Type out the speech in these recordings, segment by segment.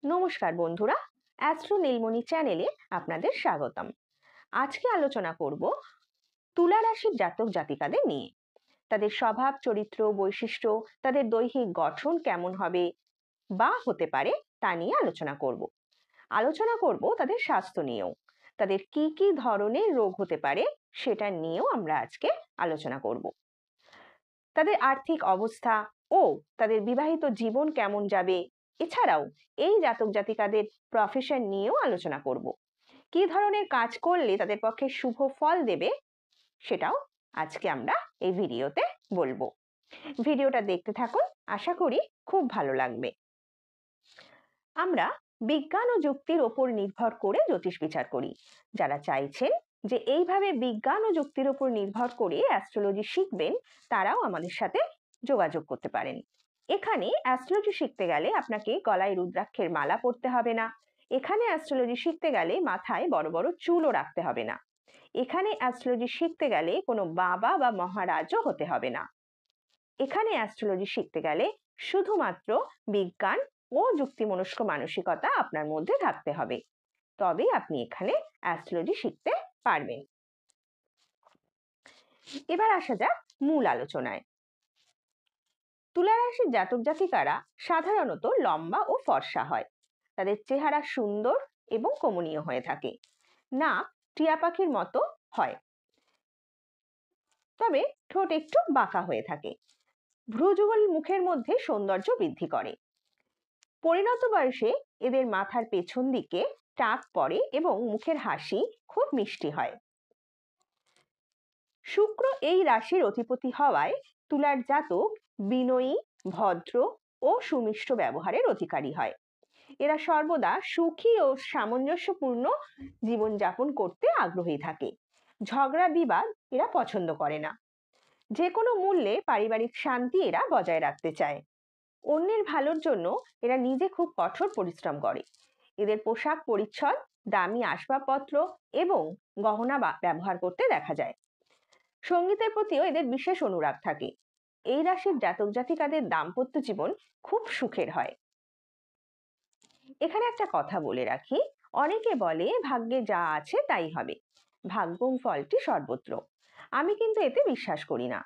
নমস্কার বন্ধুরা, অ্যাস্ট্রো নীলমণি চ্যানেলে আপনাদের স্বাগতম। আজকে আলোচনা করব তুলা রাশির জাতক জাতিকাদের নিয়ে। তাদের স্বভাব, চরিত্র, বৈশিষ্ট্য, তাদের দৈহিক গঠন কেমন হবে বা হতে পারে তা নিয়ে আলোচনা করব তাদের স্বাস্থ্য নিয়েও। তাদের কি কি ধরনের রোগ হতে পারে সেটা নিয়েও আমরা আজকে আলোচনা করব। তাদের আর্থিক অবস্থা ও তাদের বিবাহিত জীবন কেমন যাবে, এছাড়াও এই জাতক জাতিকাদের প্রফেশন নিয়েও আলোচনা করব। কি ধরনের কাজ করলে তাদের পক্ষে শুভ ফল দেবে সেটাও আজকে আমরা এই ভিডিওতে বলবো। ভিডিওটা দেখতে থাকুন, আশা করি খুব ভালো লাগবে। আমরা বিজ্ঞান ও যুক্তির ওপর নির্ভর করে জ্যোতিষ বিচার করি। যারা চাইছেন যে এইভাবে বিজ্ঞান ও যুক্তির ওপর নির্ভর করে অ্যাস্ট্রোলজি শিখবেন, তারাও আমাদের সাথে যোগাযোগ করতে পারেন। এখানে অ্যাস্ট্রোলজি শিখতে গেলে আপনাকে গলায় রুদ্রাক্ষের মালা পরতে হবে না। এখানে অ্যাস্ট্রোলজি শিখতে গেলে মাথায় বড় বড় চুলও রাখতে হবে না। এখানে অ্যাস্ট্রোলজি শিখতে গেলে কোনো বাবা বা মহারাজও হতে হবে না। এখানে অ্যাস্ট্রোলজি শিখতে গেলে শুধুমাত্র বিজ্ঞান ও যুক্তিমনস্ক মানসিকতা আপনার মধ্যে থাকতে হবে, তবেই আপনি এখানে অ্যাস্ট্রোলজি শিখতে পারবেন। এবার আসা যাক মূল আলোচনায়। তুলা রাশির জাতক জাতিকারা সাধারণত লম্বা ও ফর্সা হয়। তাদের চেহারা সুন্দর এবং কমনীয় হয়ে থাকে। নাক টিয়া পাখির মতো হয়, তবে ঠোঁট একটু বাঁকা হয়ে থাকে। ভ্রুযুগল মুখের মধ্যে সৌন্দর্য বৃদ্ধি করে। পরিণত বয়সে এদের মাথার পেছন দিকে টাক পড়ে এবং মুখের হাসি খুব মিষ্টি হয়। শুক্র এই রাশির অধিপতি হওয়ায় তুলার জাতক বিনয়ী, ভদ্র ও সুমিষ্ট ব্যবহারের অধিকারী হয়। এরা সর্বদা সুখী ও সামঞ্জস্যপূর্ণ জীবনযাপন করতে আগ্রহী থাকে। ঝগড়া বিবাদ এরা পছন্দ করে না। যে কোনো মূল্যে পারিবারিক শান্তি এরা বজায় রাখতে চায়। অন্যের ভালোর জন্য এরা নিজে খুব কঠোর পরিশ্রম করে। এদের পোশাক পরিচ্ছদ, দামি আসবাবপত্র এবং গহনা ব্যবহার করতে দেখা যায়। সঙ্গীতের প্রতিও এদের বিশেষ অনুরাগ থাকে। এই রাশির জাতক জাতিকাদের দাম্পত্য জীবন খুব সুখের হয়। এখানে একটা কথা বলে রাখি, অনেকে বলে ভাগ্যে যা আছে তাই হবে, ভাগ্যং ফলটি সর্বত্র। আমি কিন্তু এতে বিশ্বাস করি না।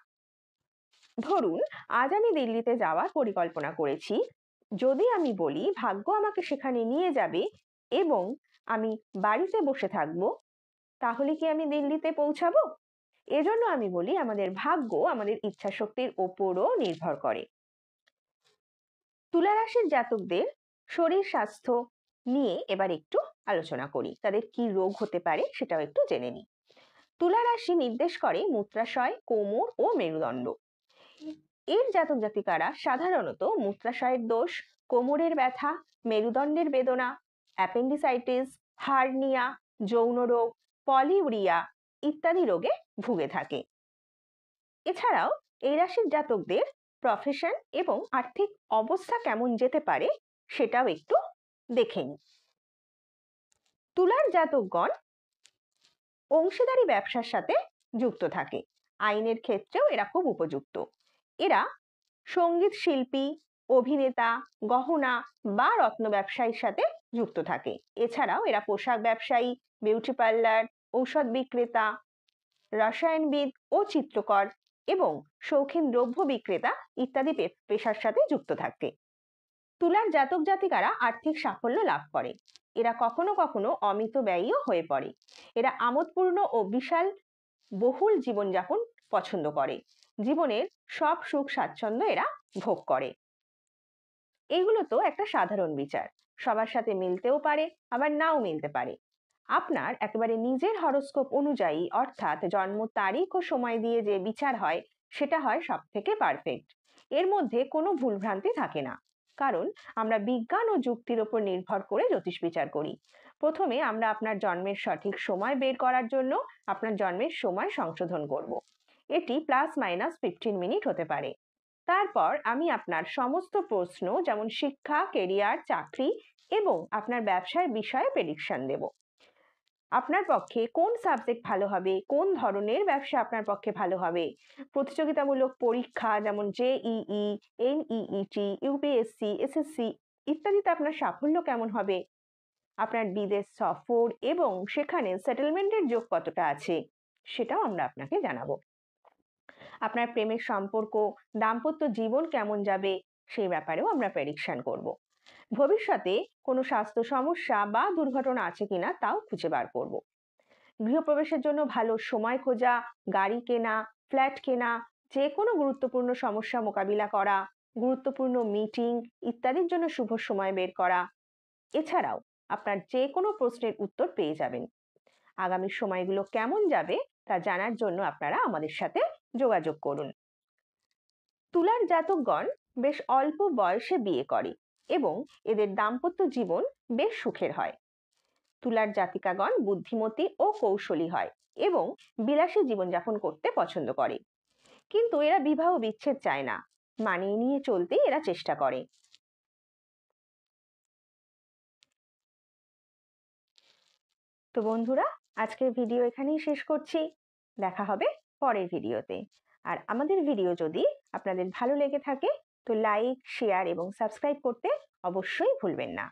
ধরুন, আজ আমি দিল্লিতে যাওয়ার পরিকল্পনা করেছি। যদি আমি বলি ভাগ্য আমাকে সেখানে নিয়ে যাবে এবং আমি বাড়িতে বসে থাকবো, তাহলে কি আমি দিল্লিতে পৌঁছাবো? এজন্য আমি বলি আমাদের ভাগ্য আমাদের ইচ্ছা শক্তির ওপরও নির্ভর করে। তুলা রাশির জাতকদের শরীর স্বাস্থ্য নিয়ে এবার একটু আলোচনা করি। তাদের কি রোগ হতে পারে সেটাও একটু জেনে নিই। তুলা রাশি নির্দেশ করে মূত্রাশয়, কোমর ও মেরুদণ্ড। এর জাতক জাতিকারা সাধারণত মূত্রাশয়ের দোষ, কোমরের ব্যথা, মেরুদণ্ডের বেদনা, অ্যাপেন্ডিসাইটিস, হার্নিয়া, যৌন রোগ, পলিউরিয়া ইত্যাদি রোগে ভুগে থাকে। এছাড়াও এই রাশির জাতকদের প্রফেশন এবং আর্থিক অবস্থা কেমন যেতে পারে সেটাও একটু দেখে নিই। তুলার জাতকগণ অংশীদারি ব্যবসার সাথে যুক্ত থাকে। আইনের ক্ষেত্রেও এরা খুব উপযুক্ত। এরা সঙ্গীত শিল্পী, অভিনেতা, গহনা বা রত্ন ব্যবসায়ীর সাথে যুক্ত থাকে। এছাড়াও এরা পোশাক ব্যবসায়ী, বিউটি পার্লার, ঔষধ বিক্রেতা, রসায়নবিদ ও চিত্রকর এবং শৌখিন দ্রব্য বিক্রেতা ইত্যাদি পেশার সাথে যুক্ত থাকে। তুলার জাতক জাতিকারা আর্থিক সাফল্য লাভ করে। এরা কখনো কখনো অমিত ব্যয়ীও হয়ে পড়ে। এরা আমোদপূর্ণ ও বিশাল বহুল জীবনযাপন পছন্দ করে। জীবনের সব সুখ স্বাচ্ছন্দ্য এরা ভোগ করে। এইগুলো তো একটা সাধারণ বিচার, সবার সাথে মিলতেও পারে আবার নাও মিলতে পারে। আপনার একেবারে নিজের হরোস্কোপ অনুযায়ী অর্থাৎ জন্ম তারিখ ও সময় দিয়ে যে বিচার হয় সেটা হয় সব থেকে পারফেক্ট। এর মধ্যে কোনো ভুলভ্রান্তি থাকে না, কারণ আমরা বিজ্ঞান ও যুক্তির উপর নির্ভর করে জ্যোতিষ বিচার করি। প্রথমে আমরা আপনার জন্মের সঠিক সময় বের করার জন্য আপনার জন্মের সময় সংশোধন করব। এটি +- 15 মিনিট হতে পারে। তারপর আমি আপনার সমস্ত প্রশ্ন যেমন শিক্ষা, কেরিয়ার, চাকরি এবং আপনার ব্যবসার বিষয়ে প্রেডিকশন দেব। আপনার পক্ষে কোন সাবজেক্ট ভালো হবে, কোন ধরনের ব্যবসা আপনার পক্ষে ভালো হবে, প্রতিযোগিতামূলক পরীক্ষা যেমন JEE, NEET, UPSC, SSC ইত্যাদিতে আপনার সাফল্য কেমন হবে, আপনার বিদেশ সফর এবং সেখানে সেটেলমেন্টের যোগ কতটা আছে সেটাও আমরা আপনাকে জানাবো। আপনার প্রেমের সম্পর্ক, দাম্পত্য জীবন কেমন যাবে সেই ব্যাপারেও আমরা প্রেডিকশন করব। ভবিষ্যতে কোনো স্বাস্থ্য সমস্যা বা দুর্ঘটনা আছে কিনা তাও খুঁজে বার করব। গৃহপ্রবেশের জন্য ভালো সময় খোঁজা, গাড়ি কেনা, ফ্ল্যাট কেনা, যে কোনো গুরুত্বপূর্ণ সমস্যা মোকাবিলা করা, গুরুত্বপূর্ণ মিটিং ইত্যাদির জন্য শুভ সময় বের করা, এছাড়াও আপনার যে কোনো প্রশ্নের উত্তর পেয়ে যাবেন। আগামী সময়গুলো কেমন যাবে তা জানার জন্য আপনারা আমাদের সাথে যোগাযোগ করুন। তুলার জাতকগণ বেশ অল্প বয়সে বিয়ে করে এবং এদের দাম্পত্য জীবন বেশ সুখের হয়। তুলার জাতিকাগণ বুদ্ধিমতী ও কৌশলী হয় এবং বিলাসী জীবনযাপন করতে পছন্দ করে, কিন্তু এরা বিবাহ বিচ্ছেদ চায় না, মানিয়ে নিয়ে চলতেই এরা চেষ্টা করে। তো বন্ধুরা, আজকের ভিডিও এখানেই শেষ করছি। দেখা হবে পরের ভিডিওতে। আর আমাদের ভিডিও যদি আপনাদের ভালো লেগে থাকে তো লাইক, শেয়ার এবং সাবস্ক্রাইব করতে অবশ্যই ভুলবেন না।